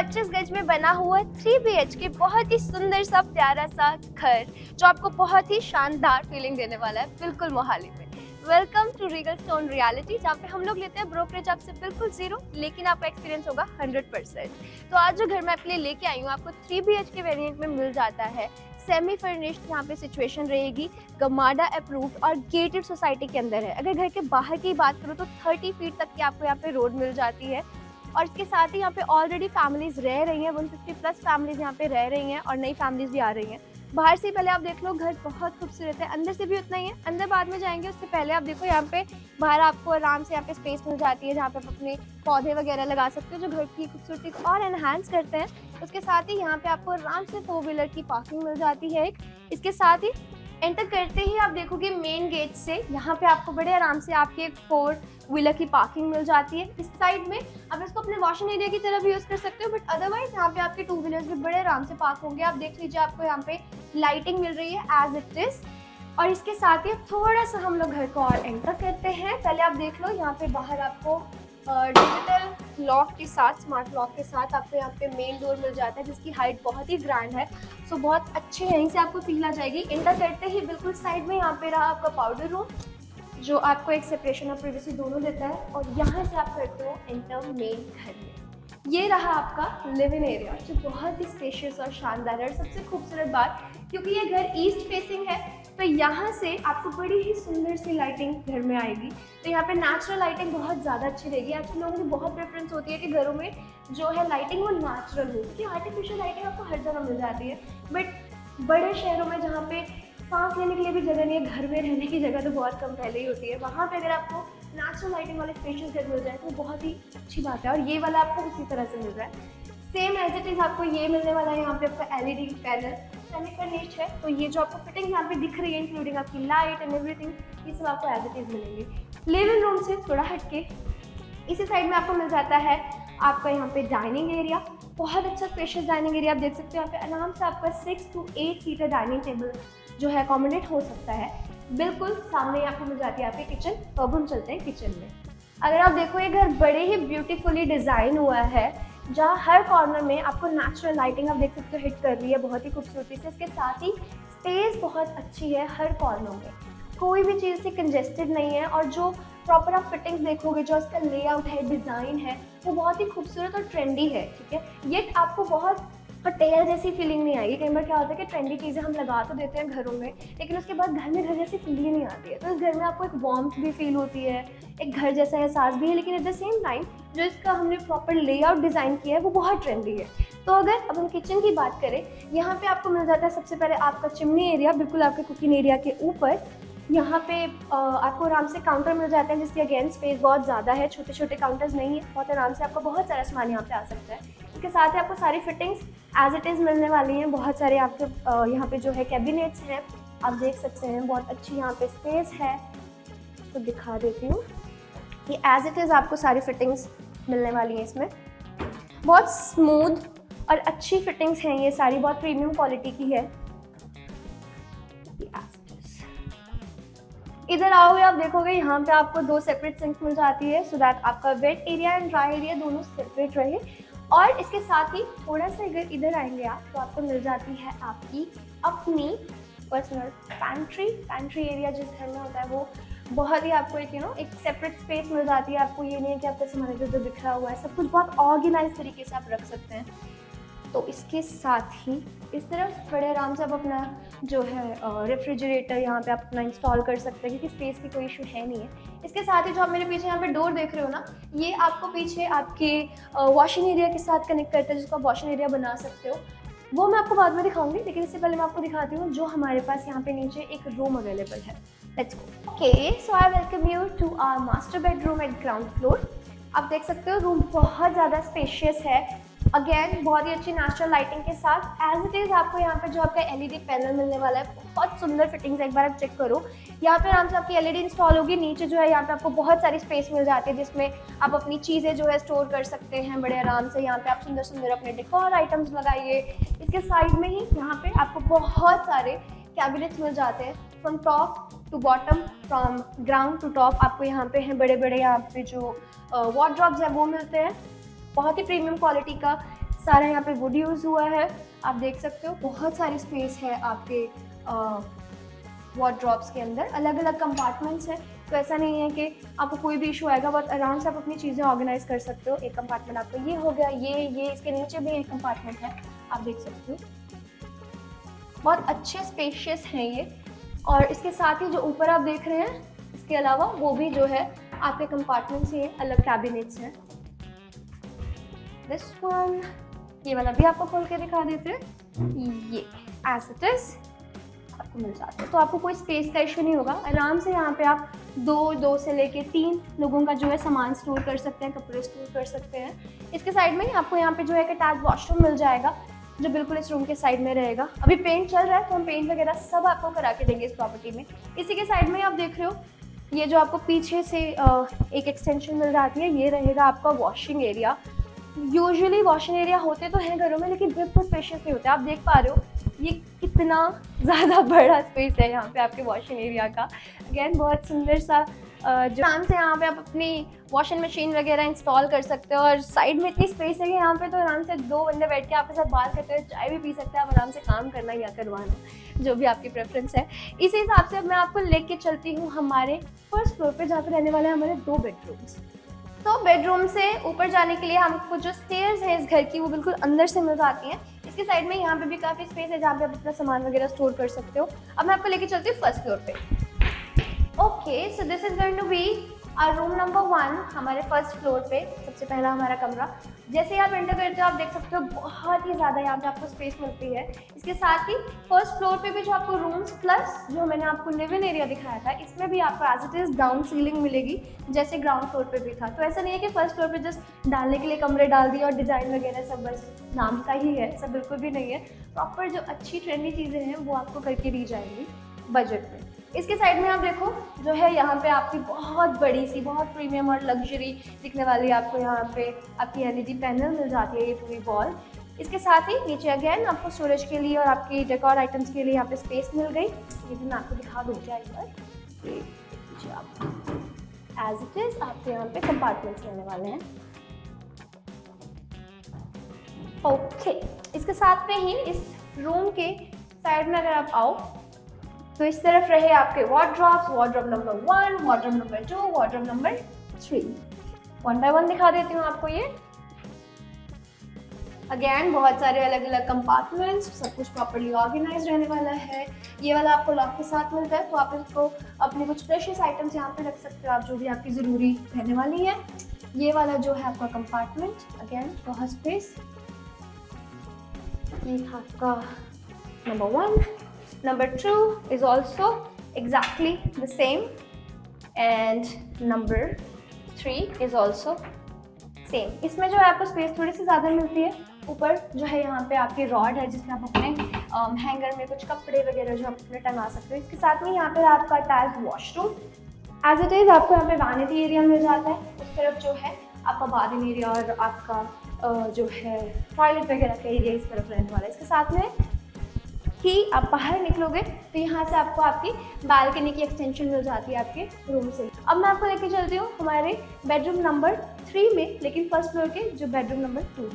25 गज में बना हुआ 3 BHK बहुत ही सुंदर सा प्यारा सा घर जो आपको बहुत ही शानदार फीलिंग देने वाला है बिल्कुल मोहाली में। Welcome to Regal Stone Reality, जहाँ पे हम लोग लेते हैं ब्रोकरेज आपसे बिल्कुल जीरो, लेकिन आपका एक्सपीरियंस होगा 100%। तो आज जो घर मैं आपके लिए लेके आई हूँ आपको 3 BHK वेरिएंट में मिल जाता है। सेमी फर्निश्ड यहाँ पे सिचुएशन रहेगी, गमाडा अप्रूव्ड और गेटेड सोसाइटी के अंदर है। अगर घर के बाहर की बात करूँ तो 30 फीट तक की आपको यहाँ पे रोड मिल जाती है और इसके साथ ही यहाँ पे ऑलरेडी फैमिलीज रह रही हैं, 150+ फैमिलीज यहाँ पे रह रही हैं और नई फैमिलीज भी आ रही हैं। बाहर से पहले आप देख लो, घर बहुत खूबसूरत है, अंदर से भी उतना ही है। अंदर बाद में जाएंगे, उससे पहले आप देखो यहाँ पे बाहर आपको आराम से यहाँ पे स्पेस मिल जाती है जहाँ पे आप अपने पौधे वगैरह लगा सकते हो जो घर की खूबसूरती को और एनहांस करते हैं। उसके साथ ही यहाँ पे आपको आराम से 4 व्हीलर की पार्किंग मिल जाती है। इसके साथ ही एंटर करते ही आप देखोगे मेन गेट से यहाँ पे आपको बड़े आराम से आपकी एक 4 व्हीलर की पार्किंग मिल जाती है। इस साइड में आप इसको अपने वॉशिंग एरिया की तरह भी यूज कर सकते हो, बट अदरवाइज यहाँ पे आपके 2 व्हीलर्स भी बड़े आराम से पार्क होंगे। आप देख लीजिए, आपको यहाँ पे लाइटिंग मिल रही है एज इट इज। और इसके साथ ही थोड़ा सा हम लोग घर को और एंटर करते हैं। पहले आप देख लो, यहाँ पे बाहर आपको डिजिटल लॉक के साथ, स्मार्ट लॉक के साथ आपको यहाँ पे मेन डोर मिल जाता है जिसकी हाइट बहुत ही ग्रैंड है। सो बहुत अच्छे यहीं से आपको फील आ जाएगी। एंटर करते ही बिल्कुल साइड में यहाँ पे रहा आपका पाउडर रूम जो आपको एक सेपरेशन और प्राइवेसी दोनों देता है, और यहाँ से आप करते हो एंटर मेन घर में। ये रहा आपका लिविंग एरिया जो बहुत ही स्पेशियस और शानदार है। और सबसे खूबसूरत बात, क्योंकि ये घर ईस्ट फेसिंग है तो यहाँ से आपको बड़ी ही सुंदर सी लाइटिंग घर में आएगी। तो यहाँ पे नेचुरल लाइटिंग बहुत ज़्यादा अच्छी रहेगी। आजकल लोगों की बहुत प्रेफरेंस होती है कि घरों में जो है लाइटिंग वो नेचुरल हो, क्योंकि आर्टिफिशियल लाइटिंग आपको हर जगह मिल जाती है। बट बड़े शहरों में जहाँ पे सांस लेने के लिए भी जगह नहीं है, घर में रहने की जगह तो बहुत कम पहले ही होती है, वहाँ पे अगर आपको नेचुरल लाइटिंग वाले स्पेशियस घर मिल जाए तो बहुत ही अच्छी बात है। और ये वाला आपको उसी तरह से मिल रहा है, सेम एज इट इज आपको ये मिलने वाला है। यहाँ पे आपका LED पैनल सेमी फर्निश्ड है, तो ये जो आपको फिटिंग यहाँ पे दिख रही है इंक्लूडिंग आपकी लाइट एंड एवरीथिंग, ये सब आपको एज इट इज मिलेंगे। लिविंग रूम से थोड़ा हटके इसी साइड में आपको मिल जाता है आपका यहाँ पे डाइनिंग एरिया। बहुत अच्छा स्पेशियस डाइनिंग एरिया आप देख सकते हो। यहाँ पे आराम से आपका 6 to 8 सीटर डाइनिंग टेबल जो है अकोमोडेट हो सकता है। बिल्कुल सामने आपको मिल जाती है आपकी किचन। तो अब हम चलते हैं किचन में। अगर आप देखो, ये घर बड़े ही ब्यूटीफुली डिज़ाइन हुआ है जहाँ हर कॉर्नर में आपको नेचुरल लाइटिंग आप देख सकते हो हिट कर रही है बहुत ही खूबसूरती से। इसके साथ ही स्पेस बहुत अच्छी है, हर कॉर्नर में कोई भी चीज़ से कंजेस्टेड नहीं है। और जो प्रॉपर आप फिटिंग्स देखोगे, जो इसका लेआउट है, डिज़ाइन है, वो बहुत ही खूबसूरत और ट्रेंडी है। ठीक है, ये आपको बहुत होटल जैसी फीलिंग नहीं आएगी। कई बार क्या होता है कि ट्रेंडी चीज़ें हम लगा तो देते हैं घरों में, लेकिन उसके बाद घर में घर जैसी फीलिंग नहीं आती है। तो इस घर में आपको एक वार्मथ भी फील होती है, एक घर जैसा एहसास भी है, लेकिन एट द सेम टाइम जो इसका हमने प्रॉपर लेआउट डिज़ाइन किया है वो बहुत ट्रेंडी है। तो अगर अब हम किचन की बात करें, यहाँ पे आपको मिल जाता है सबसे पहले आपका चिमनी एरिया बिल्कुल आपके कुकिंग एरिया के ऊपर। यहाँ पे आपको आराम से काउंटर मिल जाता है जिसकी अगेन स्पेस बहुत ज़्यादा है, छोटे छोटे काउंटर्स नहीं है, बहुत आराम से आपको बहुत सारा सामान यहाँ पे आ सकता है। इसके साथ ही आपको सारी फिटिंग्स एज इट इज़ मिलने वाली हैं। बहुत सारे आपके यहाँ पे जो है कैबिनेट्स हैं, आप देख सकते हैं, बहुत अच्छी यहाँ पे स्पेस है। तो दिखा देती हूँ, ये एज इट इज़ आपको सारी फिटिंग्स मिलने वाली हैं इसमें। बहुत स्मूथ और अच्छी फिटिंग्स हैं, ये सारी बहुत प्रीमियम क्वालिटी की है। इधर आओगे, आप देखोगे यहाँ पे आपको 2 सेपरेट सिंक्स मिल जाती है, सो दैट आपका wait area and dry area दोनों सेपरेट रहे। और इसके साथ ही थोड़ा सा अगर इधर आएंगे आप तो आपको मिल जाती है आपकी अपनी पर्सनल पैंट्री एरिया। जिस घर में होता है वो बहुत ही आपको एक एक सेपरेट स्पेस मिल जाती है। आपको ये नहीं है कि आपका सामान इधर बिखरा हुआ है, सब कुछ बहुत ऑर्गेनाइज तरीके से आप रख सकते हैं। तो इसके साथ ही इस तरफ बड़े आराम से आप अपना जो है रेफ्रिजरेटर यहाँ पे आप अपना इंस्टॉल कर सकते हैं, क्योंकि स्पेस की कोई इशू है नहीं है। इसके साथ ही जो आप मेरे पीछे यहाँ पे डोर देख रहे हो ना, ये आपको पीछे आपके वॉशिंग एरिया के साथ कनेक्ट करता है, जिसको आप वॉशिंग एरिया बना सकते हो। वो मैं आपको बाद में दिखाऊंगी, लेकिन इससे पहले मैं आपको दिखाती हूँ जो हमारे पास यहाँ पे नीचे एक रूम अवेलेबल है। Let's go. Okay, so I welcome you to our master bedroom at ground floor. आप देख सकते हो रूम बहुत ज़्यादा स्पेशियस है। अगेन बहुत ही अच्छी नेचुरल लाइटिंग के साथ एज इट इज़ आपको यहाँ पे जो आपका LED पैनल मिलने वाला है, बहुत सुंदर फिटिंग्स। एक बार आप चेक करो, यहाँ पे आराम से आपकी LED इंस्टॉल होगी। नीचे जो है यहाँ पे आपको बहुत सारी स्पेस मिल जाती है जिसमें आप अपनी चीज़ें जो है स्टोर कर सकते हैं बड़े आराम से। यहाँ पे आप सुंदर सुंदर अपने डेकोर आइटम्स लगाइए। इसके साइड में ही यहाँ पे आपको बहुत सारे कैबिनेट्स मिल जाते हैं, from top to bottom, from ground to top. आपको यहाँ पे हैं बड़े बड़े यहाँ पे जो वार्डरोब्स है वो मिलते हैं, बहुत ही प्रीमियम क्वालिटी का सारा यहाँ पे वुड यूज़ हुआ है, आप देख सकते हो। बहुत सारी स्पेस है आपके वार्डरोब्स के अंदर, अलग अलग कंपार्टमेंट्स हैं, तो ऐसा नहीं है कि आपको कोई भी इशू आएगा, बहुत आराम से आप अपनी चीज़ें ऑर्गेनाइज कर सकते हो। एक कंपार्टमेंट आपका ये हो गया, ये इसके नीचे भी एक कंपार्टमेंट है, आप देख सकते हो। बहुत अच्छे स्पेशियस हैं ये। और इसके साथ ही जो ऊपर आप देख रहे हैं, इसके अलावा वो भी जो है आपके कंपार्टमेंट्स ही अलग कैबिनेट्स हैं। दिस वन, ये वाला भी आपको खोल के दिखा देते हैं। ये एज इट इज आपको मिल जाता है, तो आपको कोई स्पेस का इशू नहीं होगा। आराम से यहाँ पे आप दो से लेके 3 लोगों का जो है सामान स्टोर कर सकते हैं, कपड़े स्टोर कर सकते हैं। इसके साइड में ही आपको यहाँ पे जो है एक अटैच वॉशरूम मिल जाएगा, जो बिल्कुल इस रूम के साइड में रहेगा। अभी पेंट चल रहा है, तो हम पेंट वगैरह सब आपको करा के देंगे इस प्रॉपर्टी में। इसी के साइड में आप देख रहे हो, ये जो आपको पीछे से एक एक्सटेंशन मिल जाती है, ये रहेगा आपका washing area. Usually washing area होते तो हैं घरों में, लेकिन बिल्कुल स्पेशियस नहीं होते। आप देख पा रहे हो ये कितना ज़्यादा बड़ा स्पेस है यहाँ पे आपके वॉशिंग एरिया का। अगेन बहुत सुंदर सा जो आराम से यहाँ पे आप अपनी वॉशिंग मशीन वगैरह इंस्टॉल कर सकते हो। और साइड में इतनी स्पेस है कि यहाँ पे तो आराम से 2 बंदे बैठ के आपके साथ बात करते हुए चाय भी पी सकते हैं। आप आराम से काम करना या करवाना, जो भी आपकी प्रेफरेंस है। इसी हिसाब से अब मैं आपको लेके चलती हूँ हमारे फर्स्ट फ्लोर पे, जहाँ पे रहने वाले हैं हमारे 2 बेडरूम्स। तो बेडरूम से ऊपर जाने के लिए हमको जो स्टेयर्स है इस घर की, वो बिल्कुल अंदर से मिल जाती हैं। इसके साइड में यहाँ पे भी काफ़ी स्पेस है, जहाँ पे आप अपना सामान वगैरह स्टोर कर सकते हो। अब मैं आपको लेके चलती हूँ फर्स्ट फ्लोर पे। Okay, so this is going to be our room number 1, हमारे फर्स्ट फ्लोर पे सबसे पहला हमारा कमरा। जैसे ही आप एंटर करते हो, आप देख सकते हो बहुत ही ज़्यादा यहाँ पे आपको स्पेस मिलती है। इसके साथ ही फर्स्ट फ्लोर पे भी जो आपको रूम्स प्लस जो मैंने आपको लिव इन एरिया दिखाया था, इसमें भी आपको as it is ground ceiling मिलेगी, जैसे ग्राउंड फ्लोर पे भी था। तो ऐसा नहीं है कि फर्स्ट फ्लोर पे जस्ट डालने के लिए कमरे डाल दिए और डिज़ाइन वगैरह सब बस नाम का ही है, सब बिल्कुल भी नहीं है। प्रॉपर जो अच्छी ट्रेंडी चीज़ें हैं वो आपको करके दी जाएंगी बजट में। इसके साइड में आप देखो जो है यहाँ पे आपकी बहुत बड़ी सी, बहुत प्रीमियम और लग्जरी दिखने वाली आपको यहाँ पे आपकी एलईडी पैनल मिल जाती है, ये पूरी वॉल। इसके साथ ही नीचे अगेन आपको स्टोरेज के लिए और आपकी डेकोर आइटम्स के लिए यहाँ पे स्पेस मिल गई। ये भी मैं आपको दिखा दूँ क्या एक बार, एज इट इज आपके यहाँ पे कंपार्टमेंट्स रहने वाले हैं। ओके, इसके साथ में ही इस रूम के साइड में अगर आप आओ तो इस तरफ रहे आपके wardrobes, wardrobe number 1, wardrobe number 2, wardrobe number 3। 1 by 1 दिखा देती हूँ आपको ये। अगेन बहुत सारे अलग अलग कंपार्टमेंट्स, सब कुछ प्रॉपर्ली ऑर्गेनाइज रहने वाला है। ये वाला आपको लॉक के साथ मिलता है, तो आप इसको अपने कुछ प्रेशियस आइटम्स यहाँ पे रख सकते हो, आप जो भी आपकी ज़रूरी रहने वाली है। ये वाला जो है आपका कंपार्टमेंट, अगेन बहुत स्पेस। ये आपका number 1, number 2 is also exactly the same, and number 3 is also same. इसमें जो है आपको स्पेस थोड़ी सी ज़्यादा मिलती है। ऊपर जो है यहाँ पे आपकी रॉड है, जिसमें आप अपने हैंगर में कुछ कपड़े वगैरह जो आप अपने टंगा सकते हो। इसके साथ में यहाँ पे आपका attach washroom, as it is आपको यहाँ पे वैनिटी एरिया मिल जाता है। उस तरफ जो है आपका बाथिंग एरिया और आपका जो है टॉयलेट वगैरह का एरिया इस तरफ रहने वाला है। इसके साथ में ही आप बाहर निकलोगे तो यहाँ से आपको आपकी बालकनी की एक्सटेंशन मिल जाती है आपके रूम से। अब मैं आपको लेके चलती हूँ हमारे बेडरूम नंबर 3 में, लेकिन फर्स्ट फ्लोर के जो bedroom number 2।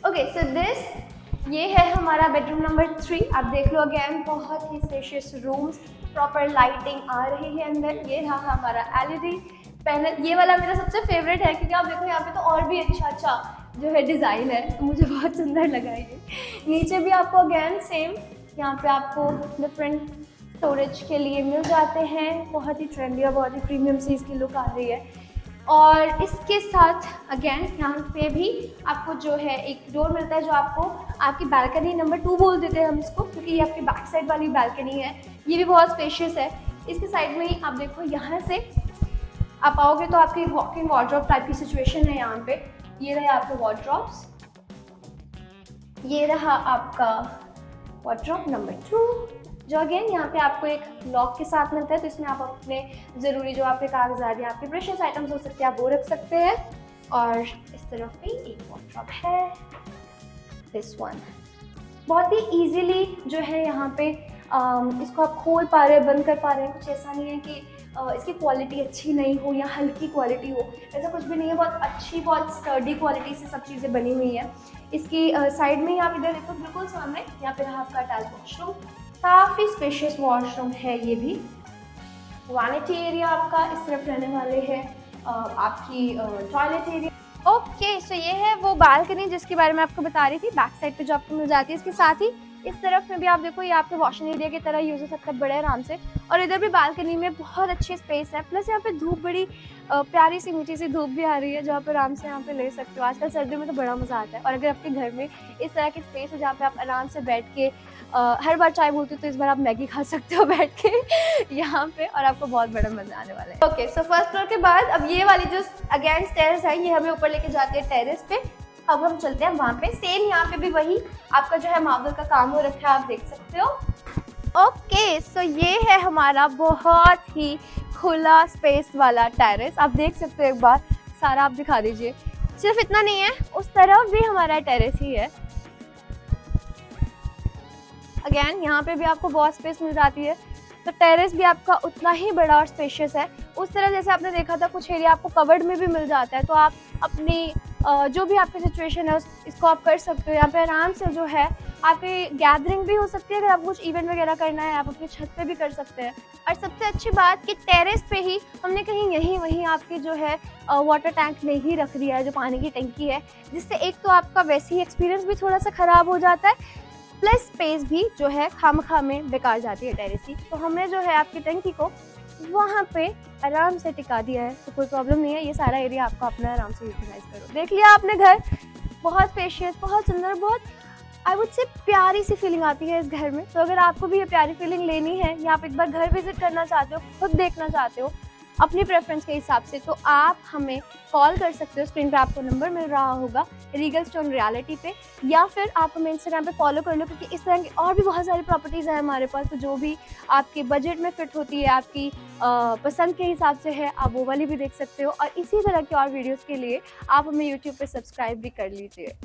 Okay, so this ये है हमारा बेडरूम नंबर 3। आप देख लो अगेन बहुत ही स्पेशियस रूम्स, प्रॉपर लाइटिंग आ रही है अंदर। ये रहा हमारा एलईडी पैनल, ये वाला मेरा सबसे फेवरेट है, क्योंकि आप देखो यहाँ पे तो और भी अच्छा जो है डिज़ाइन है, तो मुझे बहुत सुंदर लगा ये। नीचे भी आपको अगेन सेम यहाँ पे आपको डिफरेंट स्टोरेज के लिए मिल जाते हैं। बहुत ही ट्रेंडी और बहुत ही प्रीमियम सी इसकी लुक आ रही है। और इसके साथ अगेन यहाँ पे भी आपको जो है एक डोर मिलता है, जो आपको आपकी बालकनी नंबर 2 बोल देते हैं हम इसको, क्योंकि ये आपकी बैक साइड वाली बालकनी है। ये भी बहुत स्पेशियस है। इसके साइड में ही आप देखो यहाँ से आप आओगे तो आपकी वॉकिंग वार्डरोब टाइप की सिचुएशन है यहाँ पे। ये रहे आपके वार्डरोब्स, ये रहा आपका वार्डरोब नंबर 2, जो अगेन यहाँ पे आपको एक लॉक के साथ मिलता है। तो इसमें आप अपने ज़रूरी जो आपके कागजात या आपके प्रेशियस आइटम्स हो सकते हैं, आप वो रख सकते हैं। और इस तरफ भी एक वार्डरोब है, दिस वन। बहुत ही ईजीली जो है यहाँ पे इसको आप खोल पा रहे हैं, बंद कर पा रहे हैं। कुछ ऐसा नहीं है कि इसकी क्वालिटी अच्छी नहीं हो या हल्की क्वालिटी हो, ऐसा कुछ भी नहीं है। बहुत अच्छी, बहुत स्टर्डी क्वालिटी से सब चीज़ें बनी हुई हैं। इसकी साइड में ही आप इधर देखो, बिल्कुल सामने यहाँ पे रहा आपका अटैच वॉशरूम। काफ़ी स्पेशियस वॉशरूम है ये भी। वैनिटी एरिया आपका इस तरफ रहने वाले हैं, आपकी टॉयलेट एरिया। ओके, सो ये है वो बालकनी जिसके बारे में आपको बता रही थी, बैक साइड पे जो आपको मिल जाती है। इसके साथ ही इस तरफ में भी आप देखो, ये आपके वॉशिंग एरिया की तरह यूज हो सकता है बड़े आराम से। और इधर भी बालकनी में बहुत अच्छी स्पेस है, प्लस यहाँ पे धूप बड़ी प्यारी सी मीठी सी धूप भी आ रही है, जहाँ पे आराम से यहाँ पे ले सकते हो। आजकल सर्दियों में तो बड़ा मज़ा आता है। और अगर आपके घर में इस तरह की स्पेस है जहाँ पे आप आराम से बैठ के हर बार चाय बोलती हूँ तो इस बार आप मैगी खा सकते हो बैठ के यहाँ पे, और आपको बहुत बड़ा मजा आने वाला है। ओके, सो फर्स्ट फ्लोर के बाद अब ये वाली जो अगेन स्टेयर्स है, ये हमें ऊपर लेके जाती है टेरेस पे। अब हम चलते हैं वहाँ पे। सेम यहाँ पे भी वही आपका जो है मार्बल का काम हो रखा है, आप देख सकते हो। ओके, सो ये है हमारा बहुत ही खुला स्पेस वाला टेरेस। आप देख सकते हो, एक बार सारा आप दिखा दीजिए। सिर्फ इतना नहीं है, उस तरफ भी हमारा टेरेस ही है। अगेन यहाँ पे भी आपको बहुत स्पेस मिल जाती है, तो टेरेस भी आपका उतना ही बड़ा और स्पेशियस है। उस तरह जैसे आपने देखा था कुछ एरिया आपको कवर्ड में भी मिल जाता है, तो आप अपनी जो भी आपकी सिचुएशन है इसको आप कर सकते हो। यहाँ पे आराम से जो है आपकी गैदरिंग भी हो सकती है। अगर आपको कुछ इवेंट वगैरह करना है, आप अपनी छत पे भी कर सकते हैं। और सबसे अच्छी बात कि टेरेस पे ही हमने कहीं यहीं वहीं आपकी जो है वाटर टैंक नहीं रख दिया है, जो पानी की टंकी है, जिससे एक तो आपका वैसे ही एक्सपीरियंस भी थोड़ा सा ख़राब हो जाता है, प्लस स्पेस भी जो है खामखा में बेकार जाती है टेरेस की। तो हमने जो है आपकी टंकी को वहाँ पे आराम से टिका दिया है, तो कोई प्रॉब्लम नहीं है। ये सारा एरिया आपको अपना आराम से यूटिलाइज करो। देख लिया आपने घर, बहुत स्पेशियस, बहुत सुंदर, बहुत आई वुड से प्यारी सी फीलिंग आती है इस घर में। तो अगर आपको भी ये प्यारी फीलिंग लेनी है या आप एक बार घर विजिट करना चाहते हो, खुद देखना चाहते हो अपनी प्रेफरेंस के हिसाब से, तो आप हमें कॉल कर सकते हो। स्क्रीन पे आपको नंबर मिल रहा होगा रीगल स्टोन रियलिटी पे, या फिर आप हमें इंस्टाग्राम पे फॉलो कर लो, क्योंकि इस तरह की और भी बहुत सारी प्रॉपर्टीज़ हैं हमारे पास। तो जो भी आपके बजट में फिट होती है, आपकी पसंद के हिसाब से है, आप वो वाली भी देख सकते हो। और इसी तरह की और वीडियोज़ के लिए आप हमें यूट्यूब पर सब्सक्राइब भी कर लीजिए।